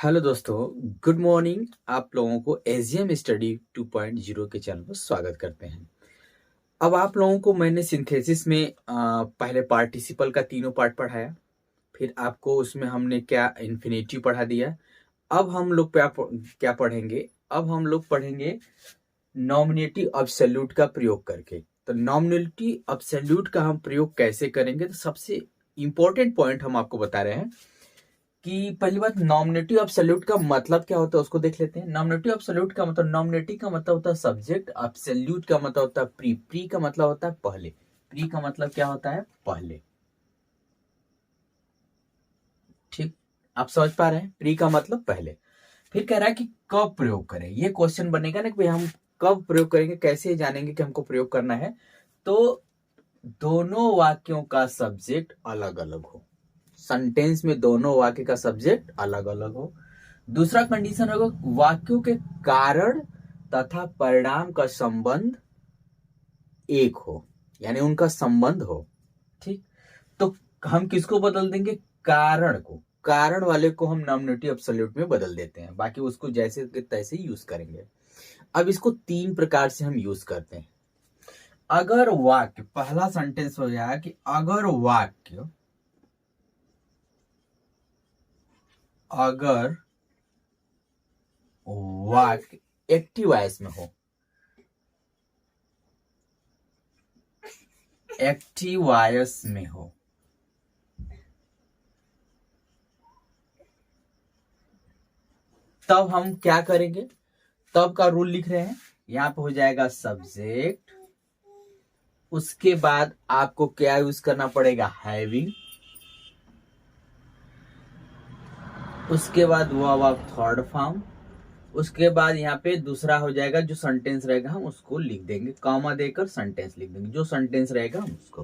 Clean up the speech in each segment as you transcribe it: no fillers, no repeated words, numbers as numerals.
Hello दोस्तों, good morning. आप लोगों को एजीएम स्टडी 2.0 के चैनल पर स्वागत करते हैं। अब आप लोगों को मैंने सिंथेसिस में पहले पार्टिसिपल का तीनों पार्ट पढ़ाया, फिर आपको उसमें हमने क्या इन्फिनेटिव पढ़ा दिया। अब हम लोग क्या पढ़ेंगे? अब हम लोग पढ़ेंगे नॉमिनेटिव अब्सोल्यूट का प्रयोग करके। तो नॉमिनेटिव अब्सोल्यूट का हम प्रयोग कैसे करेंगे, तो सबसे इंपॉर्टेंट पॉइंट हम आपको बता रहे हैं कि पहली बात, नॉमिनेटिव अब्सोल्यूट का मतलब क्या होता है उसको देख लेते हैं। नॉमिनेटिव अब्सोल्यूट का मतलब, नॉमिनेटिव का मतलब होता है सब्जेक्ट, अब्सोल्यूट का मतलब होता है प्री। प्री का मतलब होता है पहले। प्री का मतलब क्या होता है? पहले। ठीक, आप समझ पा रहे हैं? प्री का मतलब पहले। फिर कह रहा है कि कब प्रयोग करें। ये क्वेश्चन बनेगा ना कि भाई हम कब प्रयोग करेंगे, कैसे जानेंगे कि हमको प्रयोग करना है। तो दोनों वाक्यों का सब्जेक्ट अलग अलग हो। सेंटेंस में दोनों वाक्य का सब्जेक्ट अलग अलग हो। दूसरा कंडीशन होगा वाक्यों के कारण तथा परिणाम का संबंध एक हो, यानी उनका संबंध हो। ठीक, तो हम किसको बदल देंगे? कारण को। कारण वाले को हम नॉमिनेटिव एब्सोल्यूट में बदल देते हैं, बाकी उसको जैसे के तैसे यूज करेंगे। अब इसको तीन प्रकार से हम यूज करते हैं। अगर वाक्य, पहला सेंटेंस हो गया कि अगर वाक्य अगर वाक्य एक्टिव वॉइस में हो, एक्टिव वॉइस में हो, तब हम क्या करेंगे? तब का रूल लिख रहे हैं, यहां पे हो जाएगा सब्जेक्ट, उसके बाद आपको क्या यूज करना पड़ेगा? हैविंग, उसके बाद वर्ब ऑफ थर्ड फॉर्म, उसके बाद यहाँ पे दूसरा हो जाएगा जो सेंटेंस रहेगा हम उसको लिख देंगे, कॉमा देकर सेंटेंस लिख देंगे, जो सेंटेंस रहेगा हम उसको,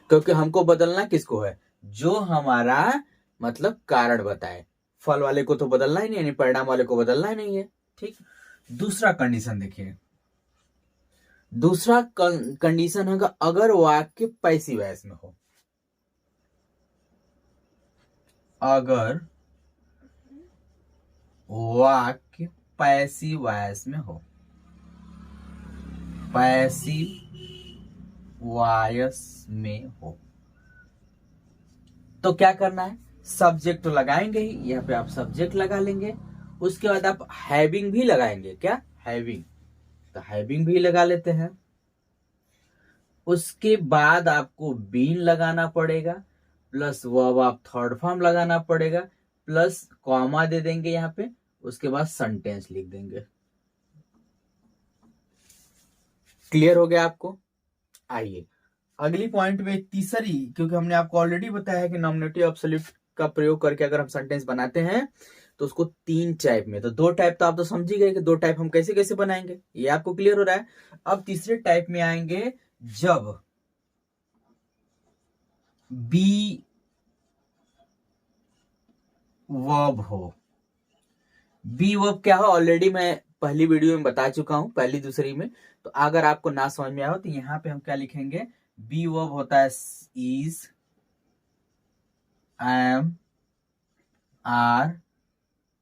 क्योंकि हमको बदलना किसको है? जो हमारा मतलब कारण बताए। फल वाले को तो बदलना ही नहीं, यानी परिणाम वाले को बदलना ही नहीं है। ठीक, दूसरा कंडीशन देखिए। दूसरा कंडीशन होगा अगर वाक्य पैसिव वॉइस में हो। अगर वाक्य पैसिव वॉइस में हो, पैसिव वॉइस में हो, तो क्या करना है? सब्जेक्ट तो लगाएंगे ही, यहाँ पे आप सब्जेक्ट लगा लेंगे। उसके बाद आप हैविंग भी लगाएंगे। क्या? हैविंग। तो हैविंग भी लगा लेते हैं। उसके बाद आपको बीन लगाना पड़ेगा, plus verb of third form लगाना पड़ेगा, प्लस कॉमा दे देंगे यहाँ पे, उसके बाद सेंटेंस लिख देंगे। क्लियर हो गया आपको? आइए अगली पॉइंट में, तीसरी, क्योंकि हमने आपको ऑलरेडी बताया है कि नॉमिनेटिव एब्सोल्यूट का प्रयोग करके अगर हम सेंटेंस बनाते हैं तो उसको तीन टाइप में, तो दो टाइप तो आप तो समझ ही गए कि दो टाइप हम कैसे कैसे बनाएंगे, ये आपको क्लियर हो रहा है। अब तीसरे टाइप में आएंगे जब बी वर्ब हो। बी वर्ब क्या हो ऑलरेडी मैं पहली वीडियो में बता चुका हूं, पहली दूसरी में। तो अगर आपको ना समझ में आया तो यहां पे हम क्या लिखेंगे? बी वर्ब होता है इज, एम, आर,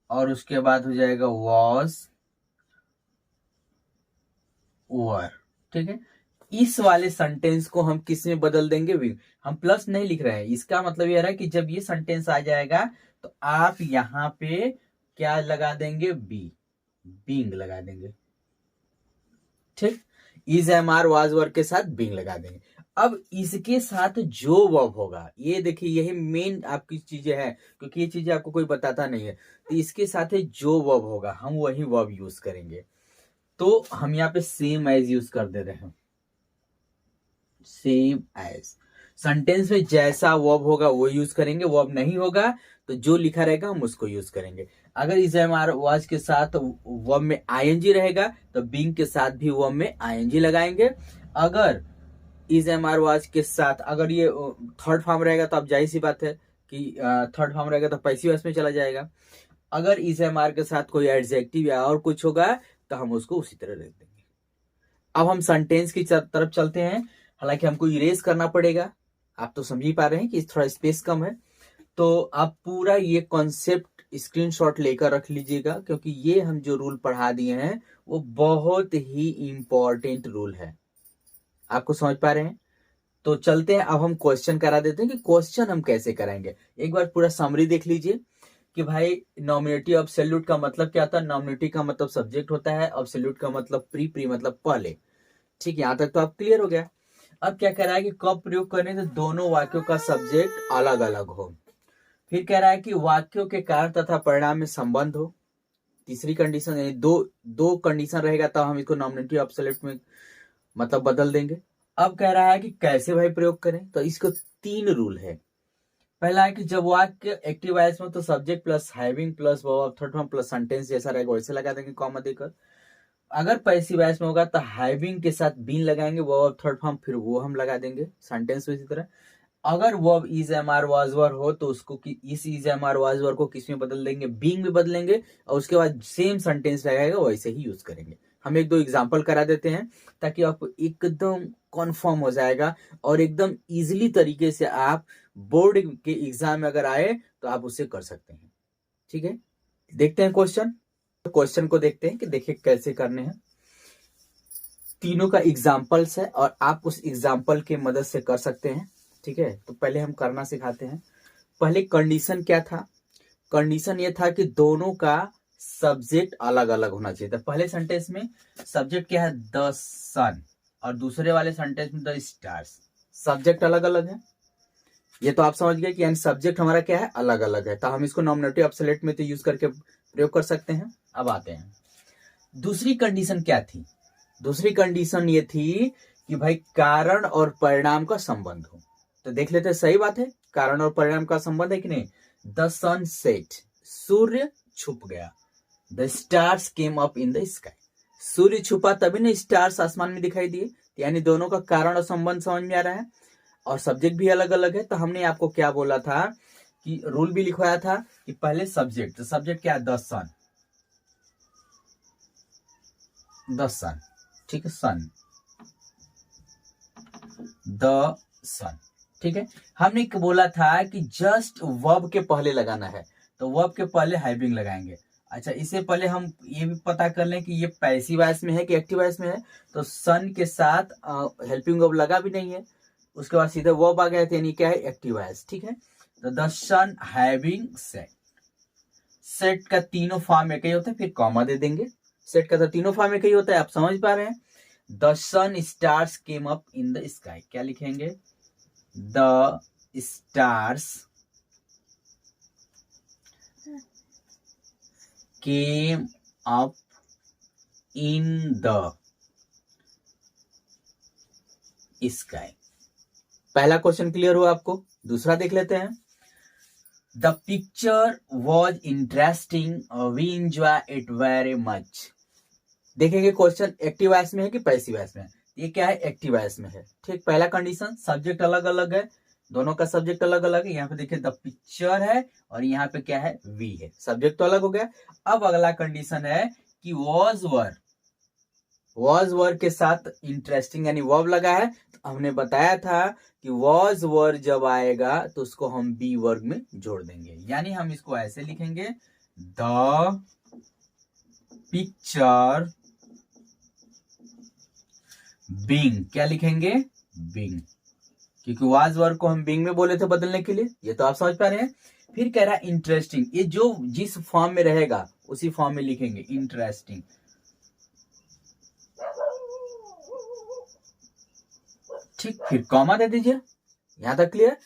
और उसके बाद हो जाएगा वॉज, वर। ठीक है, इस वाले सेंटेंस को हम किस में बदल देंगे? विंग। हम प्लस नहीं लिख रहे हैं, इसका मतलब यह रहा है कि जब ये सेंटेंस आ जाएगा तो आप यहां पे क्या लगा देंगे? बी, बींग लगा देंगे। ठीक, इज, एम, आर, वाज, वर के साथ बींग लगा देंगे। अब इसके साथ जो वर्ब होगा, ये देखिए यही मेन आपकी चीजें हैं, क्योंकि ये चीजें आपको कोई बताता नहीं है। तो इसके साथ जो वर्ब होगा हम वही वर्ब यूज करेंगे। तो हम यहाँ पे सेम एज यूज कर दे रहे हैं, सेम एज। सेंटेंस में जैसा वर्ब होगा वो यूज करेंगे, वर्ब नहीं होगा तो जो लिखा रहेगा हम उसको यूज करेंगे। अगर इज, एम, आर, वाज के साथ वर्ब में आईएनजी रहेगा तो बीइंग के साथ भी वर्ब में आईएनजी लगाएंगे। अगर इज, एम, आर, वाज के साथ अगर ये थर्ड फॉर्म रहेगा तो अब जाहिर सी बात है कि थर्ड फॉर्म रहेगा तो पैसिव वॉइस में चला जाएगा। अगर इज, एम, आर के साथ कोई एडजेक्टिव या और कुछ होगा तो हम उसको उसी तरह रख देंगे। अब हम सेंटेंस की तरफ चलते हैं, हालांकि हमको इरेज करना पड़ेगा। आप तो समझ ही पा रहे हैं कि थोड़ा स्पेस कम है, तो आप पूरा ये कॉन्सेप्ट स्क्रीनशॉट लेकर रख लीजिएगा, क्योंकि ये हम जो रूल पढ़ा दिए हैं वो बहुत ही इंपॉर्टेंट रूल है। आपको समझ पा रहे हैं? तो चलते हैं, अब हम क्वेश्चन करा देते हैं कि क्वेश्चन हम कैसे कराएंगे। एक बार पूरा समरी देख लीजिए कि भाई नॉमिनेटिव अब्सोल्यूट का मतलब क्या होता है। नॉमिनेटिव का मतलब सब्जेक्ट होता है, अब्सोल्यूट का मतलब प्री, प्री मतलब पहले। ठीक है, यहां तक तो आप क्लियर हो गया। अब क्या कह रहा है कि कब प्रयोग करें तो दोनों वाक्यों का सब्जेक्ट अलग अलग हो। फिर कह रहा है कि वाक्यों के कारण तथा परिणाम में संबंध हो। तीसरी कंडीशन, यानी दो कंडीशन रहेगा तब हम इसको नॉमिनेटिव एब्सोल्यूट में मतलब बदल देंगे। अब कह रहा है कि कैसे भाई प्रयोग करें, तो इसको 3 रूल है। पहला है कि जब वाक्य एक्टिव वॉइस में तो subject plus having plus verb of third form plus sentence जैसा रहेगा वैसे लगा देंगे कॉमा देकर। अगर पैसिव वॉइस में होगा तो हैविंग के साथ बीन लगाएंगे, वर्ब ऑफ थर्ड फॉर्म फिर वो हम लगा देंगे सेंटेंस में इसी तरह। अगर verb is am are was were हो तो उसको इस is am are was were को किस में बदल देंगे, बीइंग में बदलेंगे, और उसके बाद सेम सेंटेंस लगाएगा वैसे ही यूज करेंगे। हम 1-2 एग्जांपल करा देते हैं ताकि आपको एकदम कन्फर्म हो जाएगा और एकदम इजीली तरीके से आप बोर्ड के एग्जाम में अगर आए तो आप उसे कर सकते हैं। ठीक है, देखते हैं क्वेश्चन को देखते हैं कि देखिए कैसे करने हैं। तीनों का एग्जाम्पल्स है और आप उस एग्जाम्पल की मदद से कर सकते हैं। ठीक है, तो पहले हम करना सिखाते हैं। पहले कंडीशन क्या था? कंडीशन ये था कि दोनों का सब्जेक्ट अलग अलग होना चाहिए। तो पहले सेंटेंस में सब्जेक्ट क्या है, द सन, और दूसरे वाले सेंटेंस में द स्टार्स। सब्जेक्ट अलग अलग है, ये तो आप समझ गए कि यानी सब्जेक्ट हमारा क्या है, अलग अलग है। तो हम इसको नॉमिनेटिव एब्सोल्यूट में तो यूज करके प्रयोग कर सकते हैं। अब आते हैं दूसरी कंडीशन क्या थी। दूसरी कंडीशन ये थी कि भाई कारण और परिणाम का संबंध हो। तो देख लेते हैं, सही बात है, कारण और परिणाम का संबंध है कि नहीं। द सन सेट, सूर्य छुप गया। The stars came up in the sky, सूर्य छुपा तभी ना स्टार्स आसमान में दिखाई दिए। यानी दोनों का कारण और संबंध समझ में आ रहा है और सब्जेक्ट भी अलग अलग है। तो हमने आपको क्या बोला था कि रूल भी लिखवाया था कि पहले सब्जेक्ट, तो सब्जेक्ट क्या है, द सन, द सन। ठीक है, सन, द सन। ठीक है, हमने बोला था कि जस्ट वर्ब के पहले लगाना है, तो वर्ब के पहले हैविंग लगाएंगे। अच्छा, इससे पहले हम ये भी पता कर लें कि ये पैसिव वॉइस में है कि एक्टिव वॉइस में है। तो सन के साथ हेल्पिंग वर्ब लगा भी नहीं है, उसके बाद सीधे वर्ब आ गया, यानी क्या है, एक्टिव वॉइस। ठीक है, तो the sun having set. Set का तीनों फॉर्म एक ही होता है, फिर कॉमा दे देंगे। सेट का तो तीनों फॉर्म एक ही होता है, आप समझ पा रहे हैं। The sun stars came up in the sky, क्या लिखेंगे, the stars came up in the sky. पहला क्वेश्चन क्लियर हुआ आपको। दूसरा देख लेते हैं। The picture was interesting, we enjoy it very much. देखेंगे क्वेश्चन एक्टिव वॉइस में है कि पैसिव वॉइस में है। ये क्या है, एक्टिव वॉइस में है। ठीक, पहला कंडीशन, सब्जेक्ट अलग अलग है, दोनों का सब्जेक्ट अलग अलग है। यहाँ पे देखिए द पिक्चर है और यहाँ पे क्या है, वी है, सब्जेक्ट तो अलग हो गया। अब अगला कंडीशन है कि वॉज वर के साथ इंटरेस्टिंग यानी वर्ब लगा है। तो हमने बताया था कि वॉज वर जब आएगा तो उसको हम बी वर्ग में जोड़ देंगे, यानी हम इसको ऐसे लिखेंगे, द पिक्चर बीइंग, क्या लिखेंगे, बीइंग, क्योंकि वाज वर्ग को हम बीइंग में बोले थे बदलने के लिए। ये तो आप समझ पा रहे हैं। फिर कह रहा है इंटरेस्टिंग, ये जो जिस फॉर्म में रहेगा उसी फॉर्म में लिखेंगे, इंटरेस्टिंग। ठीक, फिर कॉमा दे दीजिए, यहां तक क्लियर।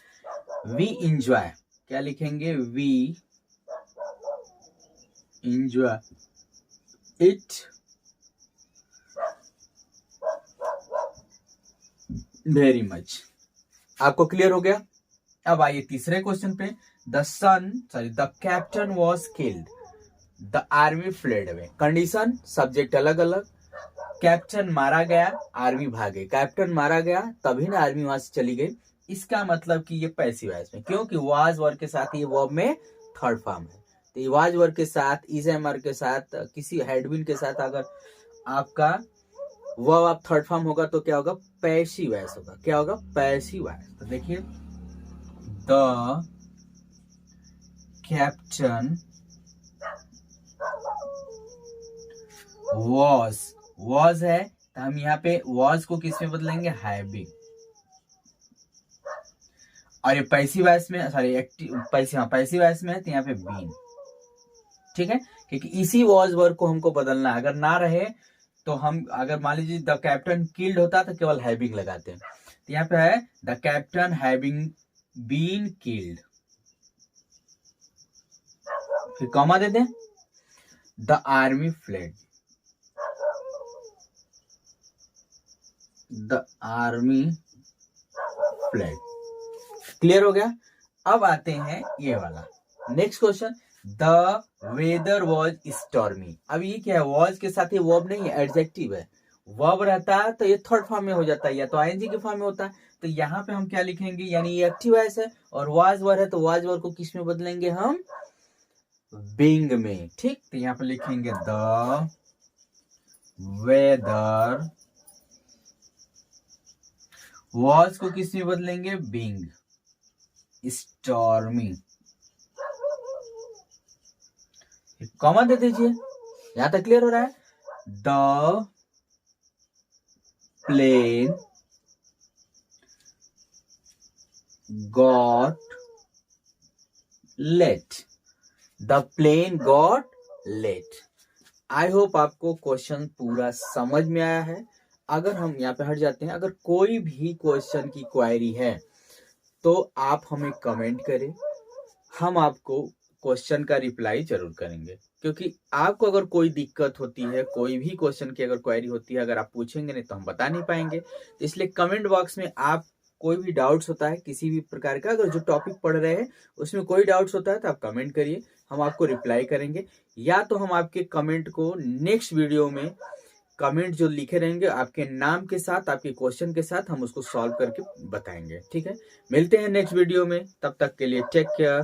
वी इंजॉय, क्या लिखेंगे, we enjoy it very much. आपको क्लियर हो गया। अब आइए तीसरे क्वेश्चन पे। The captain was killed, the army fled away. Condition, subject अलग अलग, कैप्टन मारा गया, आर्मी भागे। कैप्टन मारा गया तभी ना आर्मी वहां से चली गई। इसका मतलब कि ये पैसिव वॉइस में, क्योंकि वाज वर्ग के साथ ये वर्ब में थर्ड फॉर्म है। तो वाज वर्ग के साथ, इज एम आर के साथ, किसी हेडविन के साथ अगर आपका वर्ब आप थर्ड फॉर्म होगा तो क्या होगा, पैसिव वॉइस होगा। क्या होगा, पैसिव वॉइस। तो देखिए, द कैप्टन वॉज है तो हम यहाँ पे वॉज को किस में बदलेंगे, हैविंग। और ये पैसिव वॉइस में, सॉरी एक्टिव पैसिव वॉइस में है तो यहाँ पे बीन। ठीक है, क्योंकि इसी वॉज वर्ब को हमको बदलना है। अगर ना रहे तो हम, अगर मान लीजिए द कैप्टन किल्ड होता तो केवल हैविंग लगाते हैं, तो यहाँ पे है the captain having been killed, फिर कॉमा देते हैं, the army fled, the army fled. Clear हो गया। अब आते हैं ये वाला next question, the weather was stormy. अब ये क्या है, वॉज के साथ ये वर्ब नहीं है, एडजेक्टिव है। वर्ब रहता है तो ये थर्ड फॉर्म में हो जाता है, या तो आईएनजी के फॉर्म में होता है। तो यहाँ पे हम क्या लिखेंगे, यानी ये एक्टिव वॉइस है और वाज वर्ब है, तो वाज वर्ब को किस में बदलेंगे हम, बीइंग में। ठीक, तो यहाँ पे लिखेंगे द वेदर वॉज को किस में बदलेंगे, बीइंग स्टॉर्मी। कॉमा दे दीजिए, यहां तक क्लियर हो रहा है। The plane got late, the plane got late. I hope आपको क्वेश्चन पूरा समझ में आया है। अगर हम यहाँ पे हट जाते हैं, अगर कोई भी क्वेश्चन की क्वेरी है तो आप हमें कमेंट करें, हम आपको क्वेश्चन का रिप्लाई जरूर करेंगे। क्योंकि आपको अगर कोई दिक्कत होती है, कोई भी क्वेश्चन की अगर क्वेरी होती है, अगर आप पूछेंगे नहीं तो हम बता नहीं पाएंगे। इसलिए कमेंट बॉक्स में आप कोई भी डाउट्स होता है किसी भी प्रकार का, अगर जो टॉपिक पढ़ रहे हैं उसमें कोई डाउट्स होता है तो आप कमेंट करिए, हम आपको रिप्लाई करेंगे। या तो हम आपके कमेंट को नेक्स्ट वीडियो में, कमेंट जो लिखे रहेंगे आपके नाम के साथ, आपके क्वेश्चन के साथ, हम उसको सॉल्व करके बताएंगे। ठीक है, मिलते हैं नेक्स्ट वीडियो में, तब तक के लिए टेक केयर।